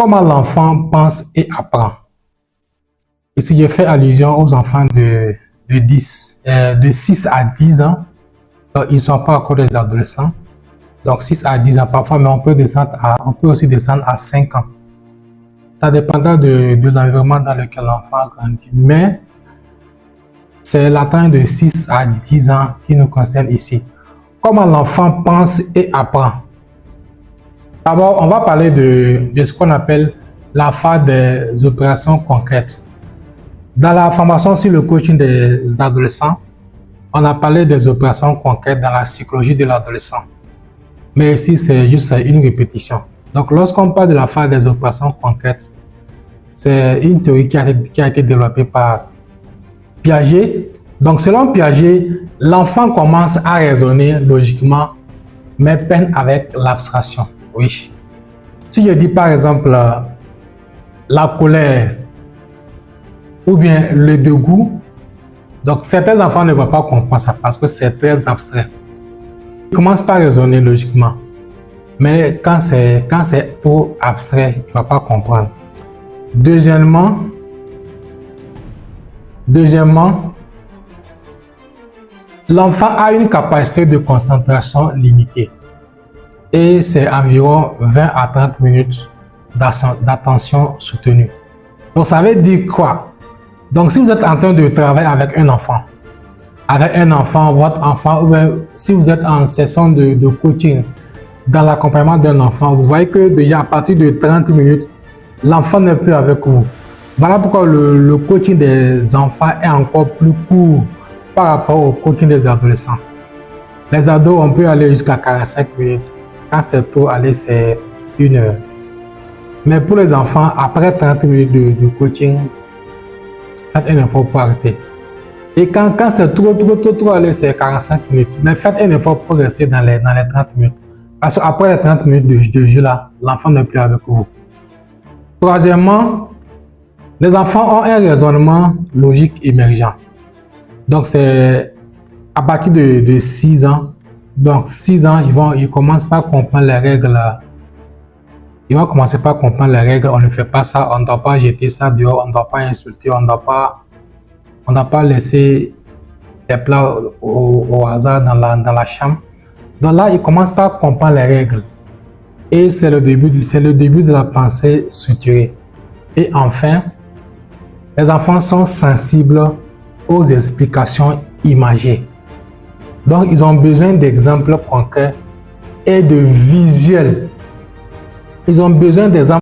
Comment l'enfant pense et apprend? Ici, je fais allusion aux enfants de 6 à 10 ans. Donc, ils ne sont pas encore des adolescents. Donc, 6 à 10 ans parfois, mais on peut aussi descendre à 5 ans. Ça dépendra de l'environnement dans lequel l'enfant grandit. Mais c'est la tranche de 6 à 10 ans qui nous concerne ici. Comment l'enfant pense et apprend? D'abord, on va parler de ce qu'on appelle la phase des opérations concrètes. Dans la formation sur le coaching des adolescents, on a parlé des opérations concrètes dans la psychologie de l'adolescent. Mais ici, c'est juste une répétition. Donc, lorsqu'on parle de la phase des opérations concrètes, c'est une théorie qui a été développée par Piaget. Donc, selon Piaget, l'enfant commence à raisonner logiquement, mais peine avec l'abstraction. Oui. Si je dis par exemple la colère ou bien le dégoût, donc certains enfants ne vont pas comprendre ça parce que c'est très abstrait. Ils commencent par raisonner logiquement, mais quand c'est trop abstrait, il ne va pas comprendre. Deuxièmement, l'enfant a une capacité de concentration limitée et c'est environ 20 à 30 minutes d'attention soutenue. Donc ça veut dire quoi? Donc si vous êtes en train de travailler avec un enfant, votre enfant, ou bien si vous êtes en session de coaching dans l'accompagnement d'un enfant, vous voyez que déjà à partir de 30 minutes, l'enfant n'est plus avec vous. Voilà pourquoi le coaching des enfants est encore plus court par rapport au coaching des adolescents. Les ados, on peut aller jusqu'à 45 minutes. Quand c'est trop, aller c'est 1 heure. Mais pour les enfants, après 30 minutes de coaching, faites un effort pour arrêter. Et quand c'est trop, aller c'est 45 minutes. Mais faites un effort pour rester dans les 30 minutes. Parce qu'après les 30 minutes de jeu là, l'enfant n'est plus avec vous. Troisièmement, les enfants ont un raisonnement logique émergent. Donc c'est à partir de 6 ans. Donc 6 ans, ils commencent par comprendre les règles. Ils vont commencer par comprendre les règles. On ne fait pas ça, on ne doit pas jeter ça dehors, on ne doit pas insulter, on ne doit pas laisser des plats au hasard dans la chambre. Donc là, ils commencent par comprendre les règles. Et c'est le début de la pensée structurée. Et enfin, les enfants sont sensibles aux explications imagées. Donc, ils ont besoin d'exemples concrets et de visuels. Ils ont besoin d'exemples